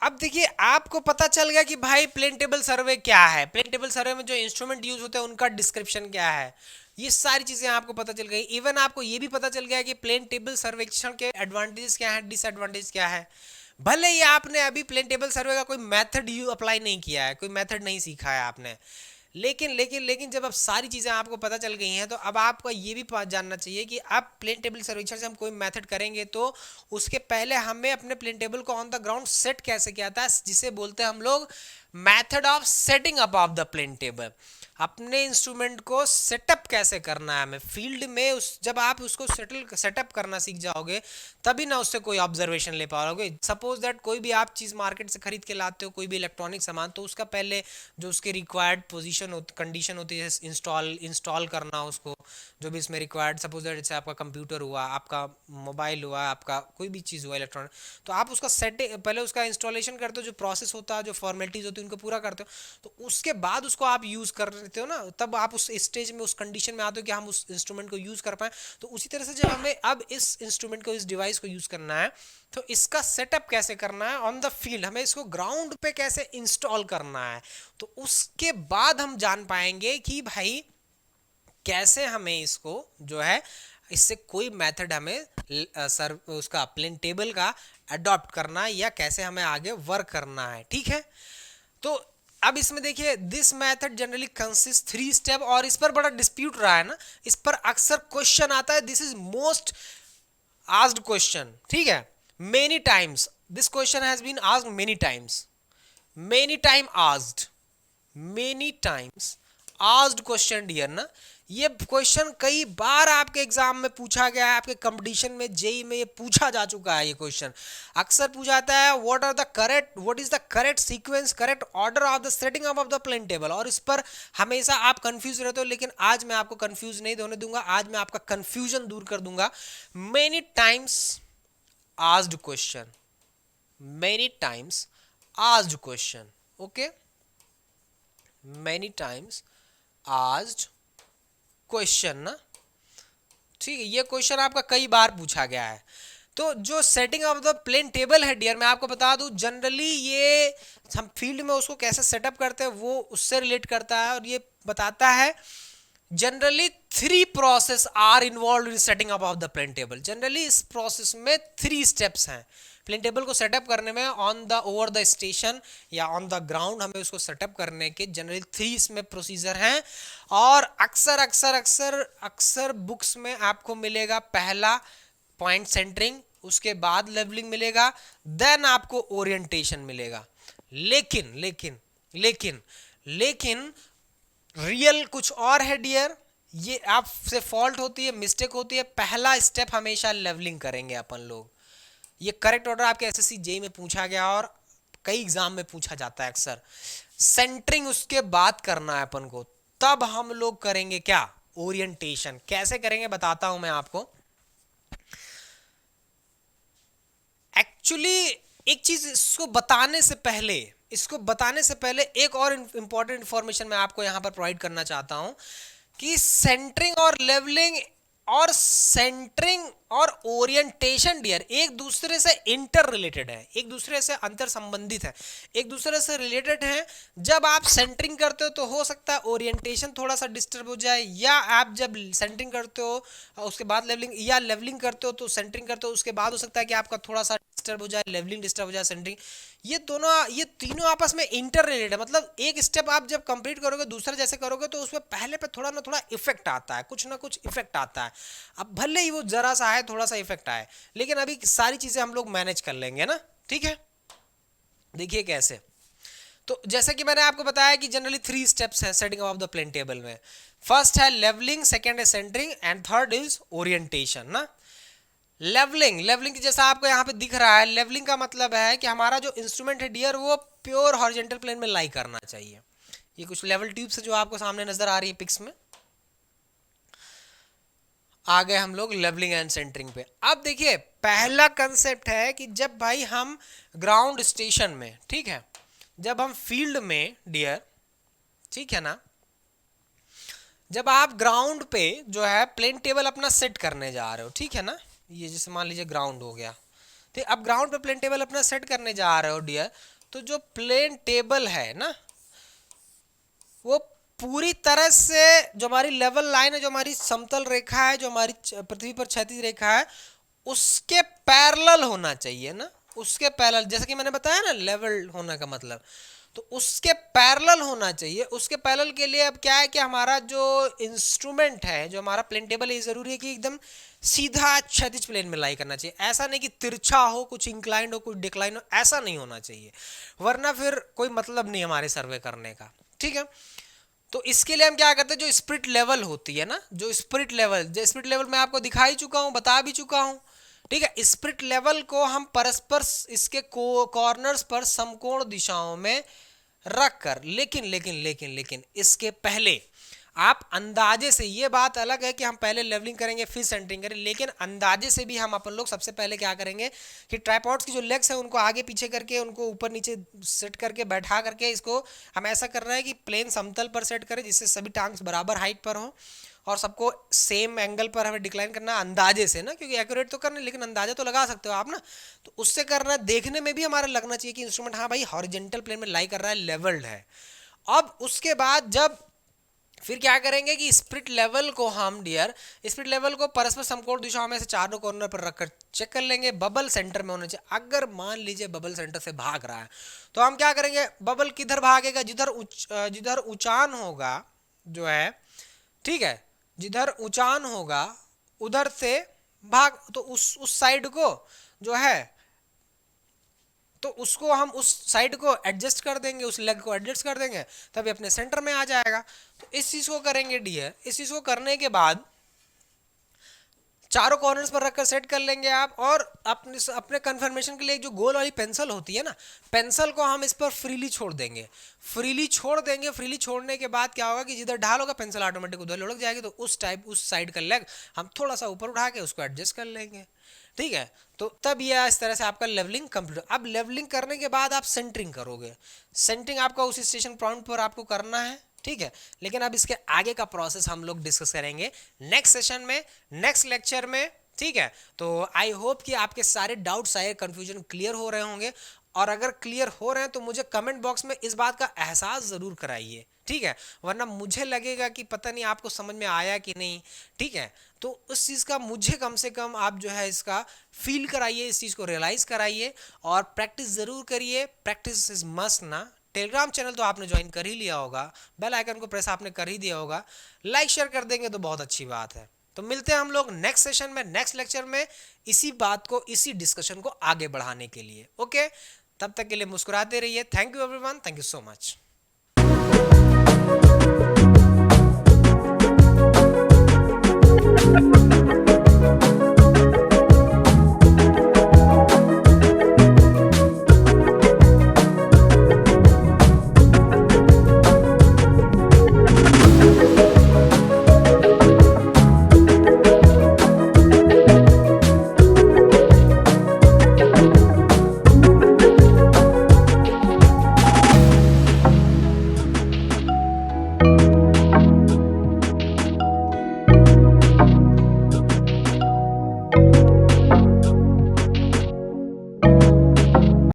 Speaker 1: अब देखिए आपको पता चल गया कि भाई प्लेन टेबल सर्वे क्या है, प्लेन टेबल सर्वे में जो इंस्ट्रूमेंट यूज होते हैं उनका डिस्क्रिप्शन क्या है, ये सारी चीजें आपको पता चल गई। इवन आपको ये भी पता चल गया कि प्लेन टेबल सर्वेक्षण के एडवांटेजेस क्या है, डिसएडवांटेज क्या है। भले ही आपने अभी प्लेन टेबल सर्वे का कोई मेथड अप्लाई नहीं किया है, कोई मेथड नहीं सीखा है आपने, लेकिन लेकिन लेकिन जब अब सारी चीज़ें आपको पता चल गई हैं तो अब आपको ये भी जानना चाहिए कि अब प्लेन टेबल सर्वेक्षण से हम कोई मेथड करेंगे तो उसके पहले हमें अपने प्लेन टेबल को ऑन द ग्राउंड सेट कैसे किया था, जिसे बोलते हैं हम लोग method of setting up of the plane table. अपने इंस्ट्रूमेंट को सेटअप कैसे करना है हमें फील्ड में, उस जब आप उसको सेटअप करना सीख जाओगे तभी ना उससे कोई ऑब्जर्वेशन ले पाओगे। सपोज दैट कोई भी आप चीज़ मार्केट से खरीद के लाते हो, कोई भी इलेक्ट्रॉनिक सामान, तो उसका पहले जो उसके रिक्वायर्ड पोजीशन कंडीशन होती है, इंस्टॉल करना उसको, जो भी इसमें रिक्वायर्ड, सपोज दैट जैसे आपका कंप्यूटर हुआ, आपका मोबाइल हुआ, आपका कोई भी चीज़ हुआ इलेक्ट्रॉनिक, तो आप उसका सेटिंग पहले उसका इंस्टॉलेशन करते हो, जो प्रोसेस होता है, जो फॉर्मेलिटीज होती है उनको पूरा करते हो, तो उसके बाद उसको आप यूज़ कर लेते हो ना, तब आप उस स्टेज में, उस कंडीशन में आते हो कि हम उस इंस्ट्रूमेंट को यूज़ कर पाए। तो उसी तरह से जब हमें अब इस इंस्ट्रूमेंट को, इस डिवाइस को यूज़ करना है तो इसका सेटअप कैसे करना है ऑन द फील्ड, हमें इसको ग्राउंड पे कैसे इंस्टॉल करना है, तो उसके बाद हम जान पाएंगे कि भाई कैसे हमें इसको जो है, इससे कोई मेथड हमें उसका प्लेन टेबल का अडॉप्ट करना है या कैसे हमें आगे वर्क करना है। ठीक है, तो अब इसमें देखिए this method generally consist 3 step, और इस पर बड़ा डिस्प्यूट रहा है ना, इस पर अक्सर क्वेश्चन आता है, this is most asked question. ठीक है, many times this question has been asked many times, many time asked, many times asked question dear ना, ये क्वेश्चन कई बार आपके एग्जाम में पूछा गया है, आपके कंपटीशन में, जेई में ये पूछा जा चुका है। ये क्वेश्चन अक्सर पूछा जाता है, what is the correct sequence, correct order of the setting up of the plane table, और इस पर हमेशा आप कंफ्यूज रहते हो, लेकिन आज मैं आपको कंफ्यूज नहीं होने दूंगा, आज मैं आपका कंफ्यूजन दूर कर दूंगा। Many times asked question, many times asked question, okay, many times asked question ना, ठीक है, ये क्वेश्चन आपका कई बार पूछा गया है। तो जो setting of the plane table है डियर, मैं आपको बता दूं जनरली ये हम फील्ड में उसको कैसे सेटअप करते हैं वो उससे रिलेट करता है, और ये बताता है generally 3 process are involve in setting up of the plane table. Generally इस प्रोसेस में 3 स्टेप्स हैं प्लेन टेबल को सेटअप करने में। On the over the station या ऑन द ग्राउंड हमें उसको सेटअप करने के जनरली 3 इसमें प्रोसीजर हैं। और अक्सर अक्सर अक्सर अक्सर बुक्स में आपको मिलेगा पहला पॉइंट सेंटरिंग, उसके बाद लेवलिंग मिलेगा, देन आपको ओरिएंटेशन मिलेगा। लेकिन लेकिन लेकिन लेकिन रियल कुछ और है डियर, ये आपसे फॉल्ट होती है, मिस्टेक होती है। पहला स्टेप हमेशा लेवलिंग करेंगे अपन लोग। ये करेक्ट ऑर्डर आपके एसएससी जेईई में पूछा गया और कई एग्जाम में पूछा जाता है अक्सर। सेंटरिंग उसके बाद करना है अपन को, तब हम लोग करेंगे क्या, ओरिएंटेशन। कैसे करेंगे बताता हूं मैं आपको। एक्चुअली एक चीज इसको बताने से पहले एक और इंपॉर्टेंट इंफॉर्मेशन मैं आपको यहां पर प्रोवाइड करना चाहता हूं कि सेंटरिंग और लेवलिंग और ओरिएंटेशन डियर एक दूसरे से इंटर रिलेटेड है, एक दूसरे से अंतर संबंधित है, एक दूसरे से रिलेटेड है। जब आप सेंटरिंग करते हो तो हो सकता है ओरिएंटेशन थोड़ा सा डिस्टर्ब हो जाए, या आप जब सेंटरिंग करते हो उसके बाद लेवलिंग, या लेवलिंग करते हो तो सेंटरिंग करते हो उसके बाद हो सकता है कि आपका थोड़ा सा डिस्टर्ब हो जाए, लेवलिंग डिस्टर्ब हो जाए, सेंटरिंग। ये तीनों आपस में इंटर रिलेटेड है। मतलब एक स्टेप आप जब कंप्लीट करोगे दूसरा जैसे करोगे तो उसमें पहले पे थोड़ा ना थोड़ा इफेक्ट आता है, कुछ ना कुछ इफेक्ट आता है। अब भले ही वो जरा सा है, थोड़ा सा इफेक्ट आए, लेकिन अभी सारी चीजें हम लोग मैनेज कर लेंगे ना, ठीक है। देखिए कैसे। तो जैसे कि मैंने आपको बताया कि जनरली 3 स्टेप्स हैं setting of the plane table में। फर्स्ट है लेवलिंग, सेकंड है centering and third is orientation ना। लेवलिंग की जैसा आपको यहाँ पे दिख रहा है, लेवलिंग का मतलब है कि हमारा जो इंस्ट्रूमेंट है डियर वो प्योर हॉरिजॉन्टल प्लेन में लाई करना चाहिए। ये कुछ लेवल ट्यूब्स है जो आपको सामने नजर आ रही है पिक्स में। आ गए हम लोग लेवलिंग एंड सेंटरिंग पे। अब देखिए पहला कंसेप्ट है कि जब भाई हम ग्राउंड स्टेशन में, ठीक है, जब हम फील्ड में डियर, ठीक है ना, जब आप ग्राउंड पे जो है प्लेन टेबल अपना सेट करने जा रहे हो, ठीक है ना, ये जैसे मान लीजिए ग्राउंड हो गया, ठीक। अब ग्राउंड पे प्लेन टेबल अपना सेट करने जा रहे हो डियर, तो जो प्लेन टेबल है ना वो पूरी तरह से जो हमारी लेवल लाइन है, जो हमारी समतल रेखा है, जो हमारी पृथ्वी पर क्षैतिज रेखा है, उसके पैरेलल होना चाहिए ना, उसके पैरेलल। जैसे कि मैंने बताया ना लेवल होने का मतलब, तो उसके पैरेलल होना चाहिए। उसके पैरेलल के लिए अब क्या है कि हमारा जो इंस्ट्रूमेंट है, जो हमारा प्लेन टेबल है, जरूरी है कि एकदम सीधा क्षैतिज प्लेन में लाई करना चाहिए। ऐसा नहीं कि तिरछा हो, कुछ इंक्लाइंड हो, कुछ डिक्लाइन हो, ऐसा नहीं होना चाहिए, वरना फिर कोई मतलब नहीं हमारे सर्वे करने का, ठीक है। तो इसके लिए हम क्या करते हैं, जो स्प्रिट लेवल होती है ना, जो स्प्रिट लेवल मैं आपको दिखा ही चुका हूं, बता भी चुका हूं, ठीक है। स्प्रिट लेवल को हम परस्पर इसके कॉर्नर्स पर समकोण दिशाओं में रखकर, लेकिन इसके पहले आप अंदाजे से, ये बात अलग है कि हम पहले लेवलिंग करेंगे फिर सेंटरिंग करेंगे, लेकिन अंदाजे से भी हम अपन लोग सबसे पहले क्या करेंगे कि ट्राइपॉड्स की जो लेग्स है उनको आगे पीछे करके, उनको ऊपर नीचे सेट करके, बैठा करके, इसको हम ऐसा कर रहे हैं कि प्लेन समतल पर सेट करें जिससे सभी टांग्स बराबर हाइट पर हो और सबको सेम एंगल पर हमें डिक्लाइन करना है अंदाजे से ना, क्योंकि एक्यूरेट तो करना है लेकिन अंदाजा तो लगा सकते हो आप ना। तो उससे करना है, देखने में भी हमारा लगना चाहिए कि इंस्ट्रूमेंट हाँ भाई हॉरिजॉन्टल प्लेन में लाई कर रहा है, लेवल्ड है। अब उसके बाद जब फिर क्या करेंगे कि स्प्रिट लेवल को हम डियर, स्प्रिट लेवल को परस्पर समकोण दिशाओं में से चारों कॉर्नर पर रखकर चेक कर लेंगे। बबल सेंटर में होना चाहिए। अगर मान लीजिए बबल सेंटर से भाग रहा है तो हम क्या करेंगे, बबल किधर भागेगा, जिधर ऊंचान होगा जो है, ठीक है, जिधर ऊंचान होगा उधर से भाग, तो उस साइड को जो है, तो उसको हम उस साइड को एडजस्ट कर देंगे, उस लेग को एडजस्ट कर देंगे, तभी अपने सेंटर में आ जाएगा। तो इस चीज को करेंगे डियर। इस चीज को करने के बाद चारों कॉर्नर्स पर रखकर सेट कर लेंगे आप, और अपने कंफर्मेशन के लिए जो गोल वाली पेंसिल होती है ना, पेंसिल को हम इस पर फ्रीली छोड़ देंगे। फ्रीली छोड़ने के बाद क्या होगा कि जिधर ढाल होगा पेंसिल ऑटोमेटिक उधर लुढ़क जाएगी, तो उस साइड का लेग हम थोड़ा सा ऊपर उठा के उसको एडजस्ट कर लेंगे, ठीक है। तो तब यह इस तरह से आपका लेवलिंग कंप्लीट। अब लेवलिंग करने के बाद आप सेंटरिंग करोगे। सेंटरिंग आपका उस स्टेशन पॉइंट पर आपको करना है, ठीक है। लेकिन अब इसके आगे का प्रोसेस हम लोग डिस्कस करेंगे नेक्स्ट सेशन में, नेक्स्ट लेक्चर में, ठीक है। तो आई होप कि आपके सारे डाउट्स, सारे कंफ्यूजन क्लियर हो रहे होंगे। और अगर क्लियर हो रहे हैं तो मुझे कमेंट बॉक्स में इस बात का एहसास ज़रूर कराइए, ठीक है, वरना मुझे लगेगा कि पता नहीं आपको समझ में आया कि नहीं, ठीक है। तो उस चीज़ का मुझे कम से कम आप जो है इसका फील कराइए, इस चीज़ को रियलाइज़ कराइए और प्रैक्टिस ज़रूर करिए। प्रैक्टिस इज मस्ट ना। टेलीग्राम चैनल तो आपने ज्वाइन कर ही लिया होगा, बेल आइकन को प्रेस आपने कर ही दिया होगा, लाइक शेयर कर देंगे तो बहुत अच्छी बात है। तो मिलते हैं हम लोग नेक्स्ट सेशन में, नेक्स्ट लेक्चर में, इसी बात को, इसी डिस्कशन को आगे बढ़ाने के लिए। ओके, तब तक के लिए मुस्कुराते रहिए। Thank you everyone, thank you so much.